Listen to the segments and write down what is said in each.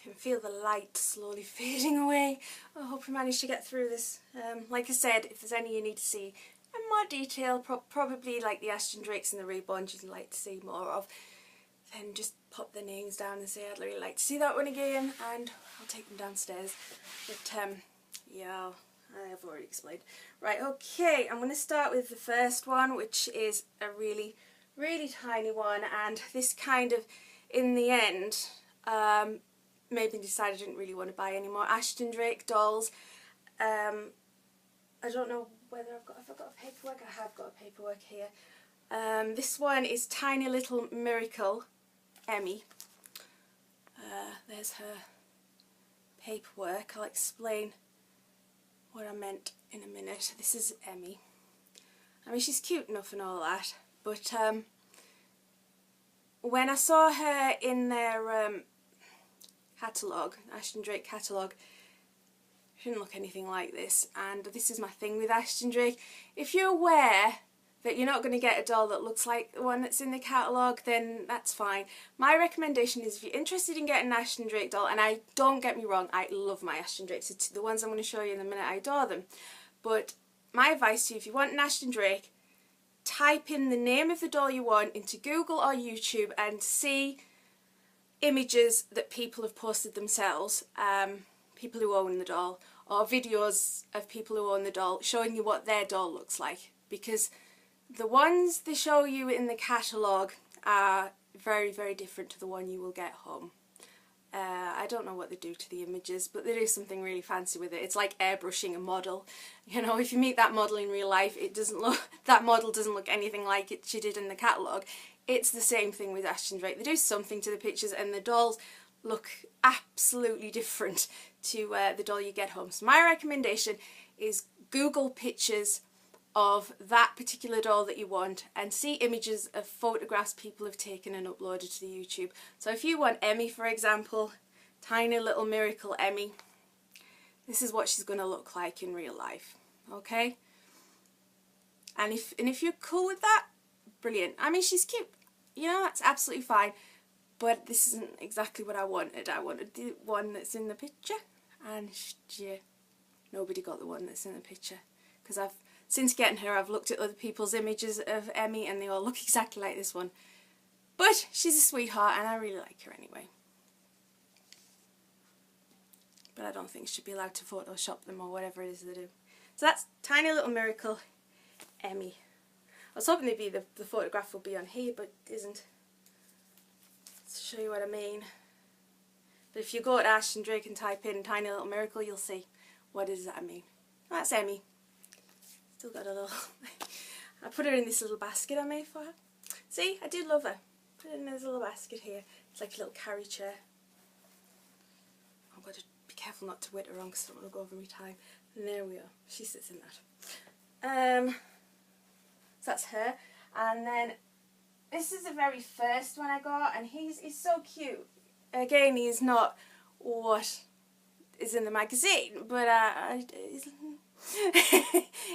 can feel the light slowly fading away. I hope we managed to get through this. Like I said, if there's any you need to see in more detail, probably like the Ashton Drakes and the Reborns you'd like to see more of, then just pop their names down and say I'd really like to see that one again, and I'll take them downstairs. But yeah, I've already explained. Right, okay, I'm going to start with the first one, which is a really, really tiny one, and this kind of, in the end, made me decide I didn't really want to buy any more Ashton Drake dolls. I don't know whether if I've got a paperwork. I have got a paperwork here. This one is Tiny Little Miracle Emmy. There's her paperwork. I'll explain what I meant in a minute. This is Emmy. I mean, she's cute enough and all that, but when I saw her in their catalogue, Ashton Drake catalogue, she didn't look anything like this, and this is my thing with Ashton Drake. If you're aware that you're not going to get a doll that looks like the one that's in the catalogue, then that's fine. My recommendation is if you're interested in getting an Ashton Drake doll, and don't get me wrong, I love my Ashton Drakes, it's the ones I'm going to show you in a minute, I adore them, but my advice to you, if you want an Ashton Drake, type in the name of the doll you want into Google or YouTube and see images that people have posted themselves, people who own the doll, or videos of people who own the doll showing you what their doll looks like, because the ones they show you in the catalogue are very, very different to the one you will get home. I don't know what they do to the images, but they do something really fancy with it. It's like airbrushing a model. You know, if you meet that model in real life, that model doesn't look anything like she did in the catalogue. It's the same thing with Ashton Drake. They do something to the pictures and the dolls look absolutely different to the doll you get home. So my recommendation is Google pictures of that particular doll that you want and see images of photographs people have taken and uploaded to the YouTube. So if you want Emmy, for example, Tiny Little Miracle Emmy, this is what she's going to look like in real life, okay? And if you're cool with that, brilliant. I mean, she's cute, you know, that's absolutely fine, but this isn't exactly what I wanted. I wanted the one that's in the picture, and yeah, nobody got the one that's in the picture, because since getting her, I've looked at other people's images of Emmy and they all look exactly like this one. But she's a sweetheart and I really like her anyway. But I don't think she should be allowed to Photoshop them or whatever it is they do. So that's Tiny Little Miracle Emmy. I was hoping the photograph would be on here, but it isn't. Let's show you what I mean. But if you go to Ashton Drake and type in Tiny Little Miracle, you'll see what it is that I mean. That's Emmy. Still got a little... I put her in this little basket I made for her. See, I do love her. Put her in this little basket here. It's like a little carry chair. I've got to be careful not to wet her on because I don't want to go over my time. And there we are. She sits in that. So that's her. And then this is the very first one I got, and he's so cute. Again, he's not what is in the magazine, but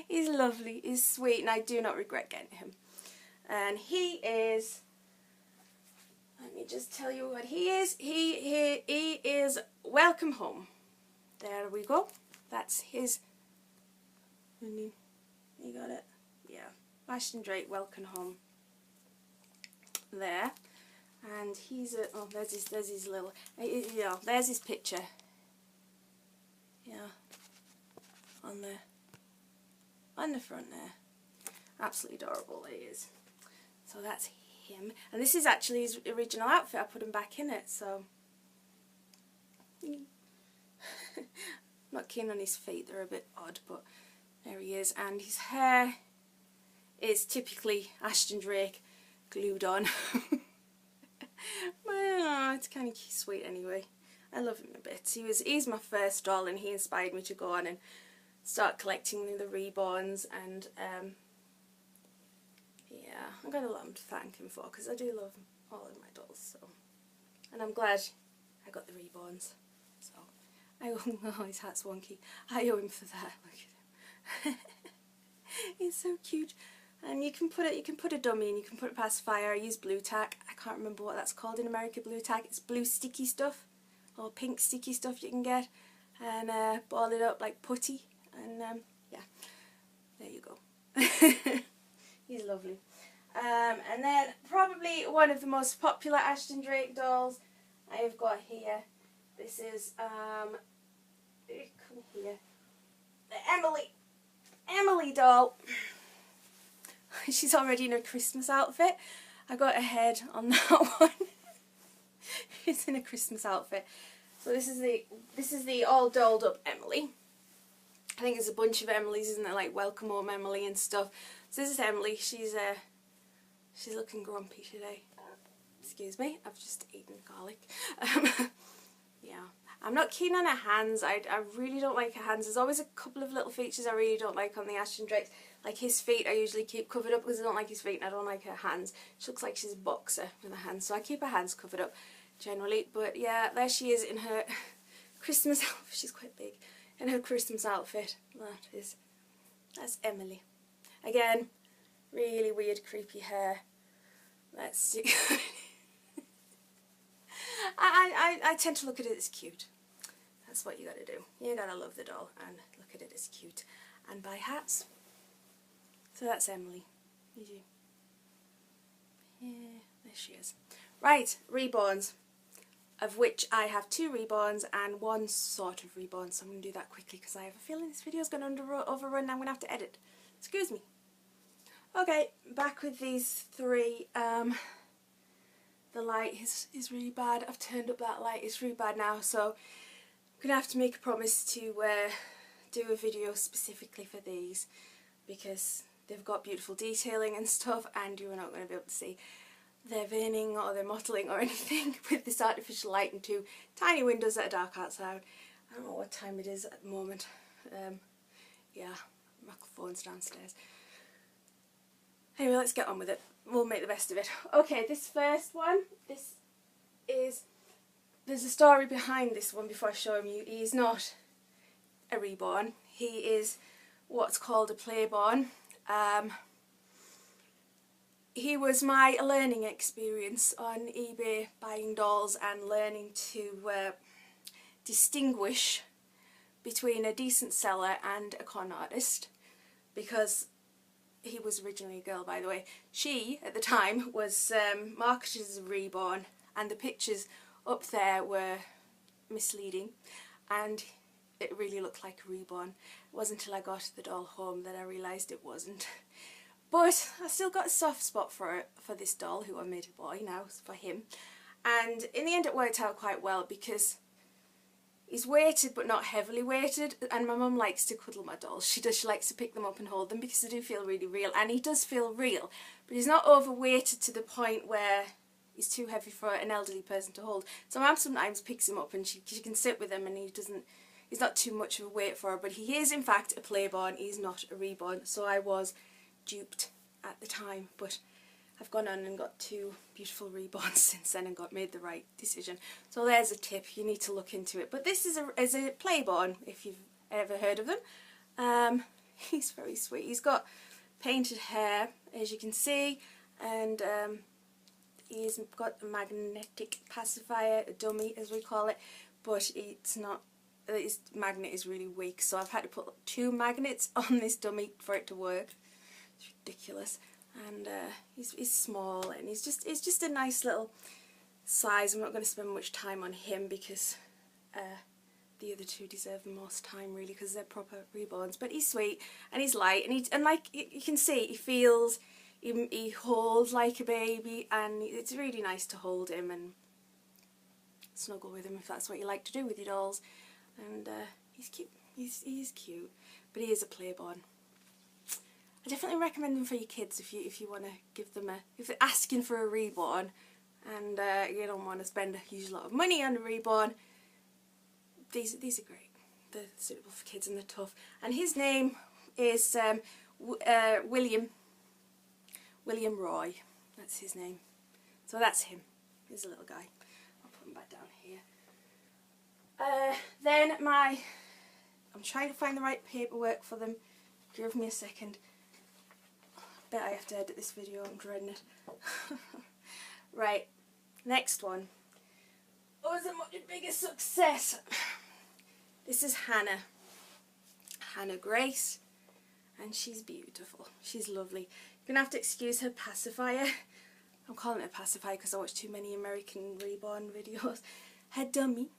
he's lovely, he's sweet, and I do not regret getting him. And he is, let me just tell you what he is. He is Welcome Home. There we go. That's his. You got it? Yeah. Ashton Drake, Welcome Home. There. And he's a, oh, there's his little, yeah, there's his picture. Yeah. On the front there. Absolutely adorable he is. So that's him. And this is actually his original outfit. I put him back in it, so I'm not keen on his feet, they're a bit odd, but there he is. And his hair is typically Ashton Drake glued on. Well, it's kind of sweet anyway. I love him a bit. He's my first doll, and he inspired me to go on and start collecting the Reborns, and yeah, I've got a lot to thank him for, because I do love all of my dolls, so, and I'm glad I got the Reborns, so I owe him. Oh, his hat's wonky. I owe him for that. Look at him. He's so cute. And you can put a dummy, and you can put a pacifier. I use blue tack. I can't remember what that's called in America, blue tack. It's blue sticky stuff. or pink sticky stuff you can get, and ball it up like putty, and yeah, there you go. He's lovely. And then probably one of the most popular Ashton Drake dolls I have got here. This is come here, the Emily doll. She's already in a Christmas outfit. I got ahead on that one. She's in a Christmas outfit. So this is the all dolled up Emily. I think there's a bunch of Emilys, isn't there? Like Welcome Home Emily and stuff. So this is Emily. She's looking grumpy today. Excuse me, I've just eaten garlic. Yeah, I'm not keen on her hands. I really don't like her hands. There's always a couple of little features I really don't like on the Ashton Drakes. Like his feet I usually keep covered up because I don't like his feet and I don't like her hands. She looks like she's a boxer with her hands, so I keep her hands covered up generally. But yeah, there she is in her Christmas outfit. She's quite big. In her Christmas outfit. That's Emily. Again, really weird creepy hair. Let's see. I tend to look at it as cute. That's what you gotta do. You gotta love the doll and look at it as cute. And buy hats. So that's Emily. You do. Yeah, there she is. Right, Reborns. Of which I have 2 Reborns and 1 sort of Reborn. So I'm going to do that quickly because I have a feeling this video is going to overrun and I'm going to have to edit. Excuse me. Okay, back with these 3. The light is really bad. I've turned up that light. It's really bad now. So I'm going to have to make a promise to do a video specifically for these because they've got beautiful detailing and stuff and you're not going to be able to see their veining or their mottling or anything with this artificial light and 2 tiny windows that are dark outside. I don't know what time it is at the moment. Yeah, my phone's downstairs. Anyway, let's get on with it. We'll make the best of it. Okay, this first one, there's a story behind this one before I show him you. He's not a Reborn. He is what's called a playborn. He was my learning experience on eBay buying dolls and learning to distinguish between a decent seller and a con artist, because he was originally a girl, by the way. She, at the time, was marketed as a Reborn and the pictures up there were misleading and it really looked like a Reborn. It wasn't until I got the doll home that I realised it wasn't. But I still got a soft spot for this doll, who I made a boy now, for him. And in the end it worked out quite well because he's weighted but not heavily weighted, and my mum likes to cuddle my dolls. She likes to pick them up and hold them because they do feel really real, and he does feel real, but he's not overweighted to the point where he's too heavy for an elderly person to hold. So Mum sometimes picks him up and she can sit with him and he's not too much of a weight for her, but he is in fact a playborn, he's not a Reborn. So I was duped at the time, but I've gone on and got 2 beautiful Reborns since then and made the right decision. So there's a tip, you need to look into it. But this is a playborn, if you've ever heard of them. He's very sweet. He's got painted hair, as you can see, and he's got a magnetic pacifier, a dummy as we call it, but it's not. His magnet is really weak, so I've had to put 2 magnets on this dummy for it to work. It's ridiculous. And he's small and he's just a nice little size. I'm not going to spend much time on him because the other 2 deserve the most time really because they're proper Reborns. But he's sweet and he's light and like you can see, he holds like a baby, and it's really nice to hold him and snuggle with him if that's what you like to do with your dolls. And he's cute. He's cute, but he is a playborn. I definitely recommend them for your kids if you want to give them if they're asking for a Reborn and you don't want to spend a huge lot of money on a Reborn. These are great. They're suitable for kids and they're tough. And his name is William Roy. That's his name. So that's him. He's a little guy. I'll put him back down here. Then I'm trying to find the right paperwork for them. Give me a second. Bet I have to edit this video, I'm dreading it. Right, next one. was a much bigger success. This is Hannah Grace, and she's beautiful. She's lovely. You're gonna have to excuse her pacifier. I'm calling it a pacifier because I watch too many American Reborn videos. Her dummy.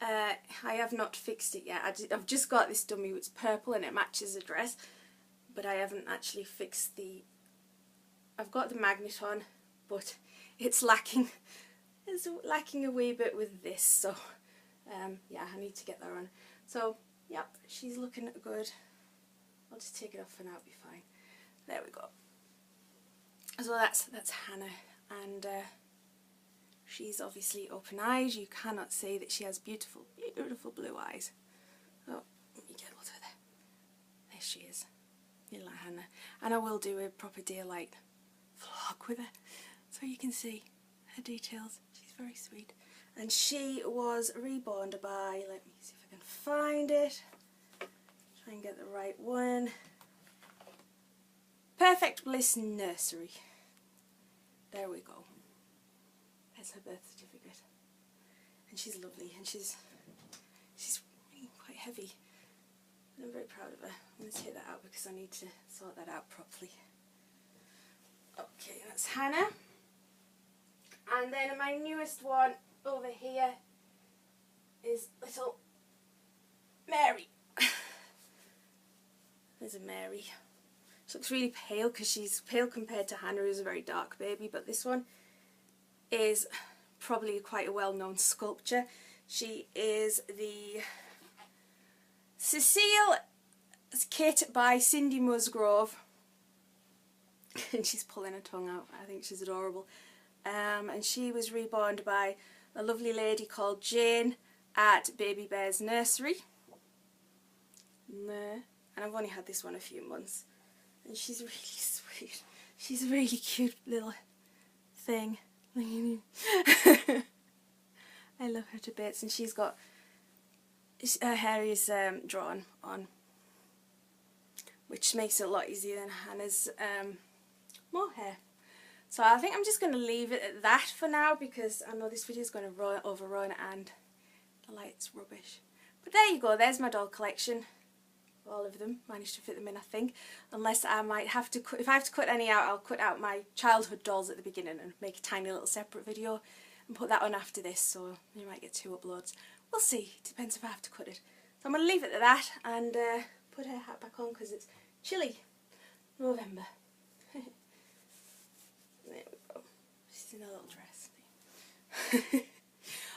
I have not fixed it yet. I've just got this dummy. It's purple and it matches the dress, but I haven't actually fixed the. I've got the magnet on, but it's lacking. It's lacking a wee bit with this. So yeah, I need to get that on. So yep, she's looking good. I'll just take it off for now. It'll be fine. There we go. So that's Hannah, and she's obviously open eyes. You cannot say that she has beautiful blue eyes. Oh, let me get over there. There she is. You like Hannah. And I will do a proper daylight vlog with her so you can see her details. She's very sweet. And she was reborn by, let me see if I can find it. Try and get the right one. Perfect Bliss Nursery. There we go. There's her birth certificate. And she's lovely, and she's really quite heavy. And I'm very proud of her. I'm going to take that out because I need to sort that out properly. Okay, that's Hannah. And then my newest one over here is little Mary. There's a Mary. She looks really pale because she's pale compared to Hannah, who's a very dark baby, but this one is probably quite a well-known sculpture. She is the Cecile kit by Cindy Musgrove, and she's pulling her tongue out. I think she's adorable. And she was reborn by a lovely lady called Jane at Baby Bear's Nursery. And I've only had this one a few months. And she's really sweet. She's a really cute little thing. I love her to bits. And she's got, her hair is drawn on, which makes it a lot easier than Hannah's more hair. So I think I'm just going to leave it at that for now because I know this video is going to overrun and the light's rubbish. But there you go, there's my doll collection. All of them, managed to fit them in, I think. Unless I might have to cut, if I have to cut any out, I'll cut out my childhood dolls at the beginning and make a tiny little separate video and put that on after this, so you might get 2 uploads. We'll see, it depends if I have to cut it. So I'm going to leave it at that and put her hat back on because it's chilly November. There we go. She's in a little dress.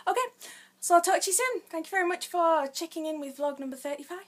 Okay, so I'll talk to you soon. Thank you very much for checking in with vlog number 35.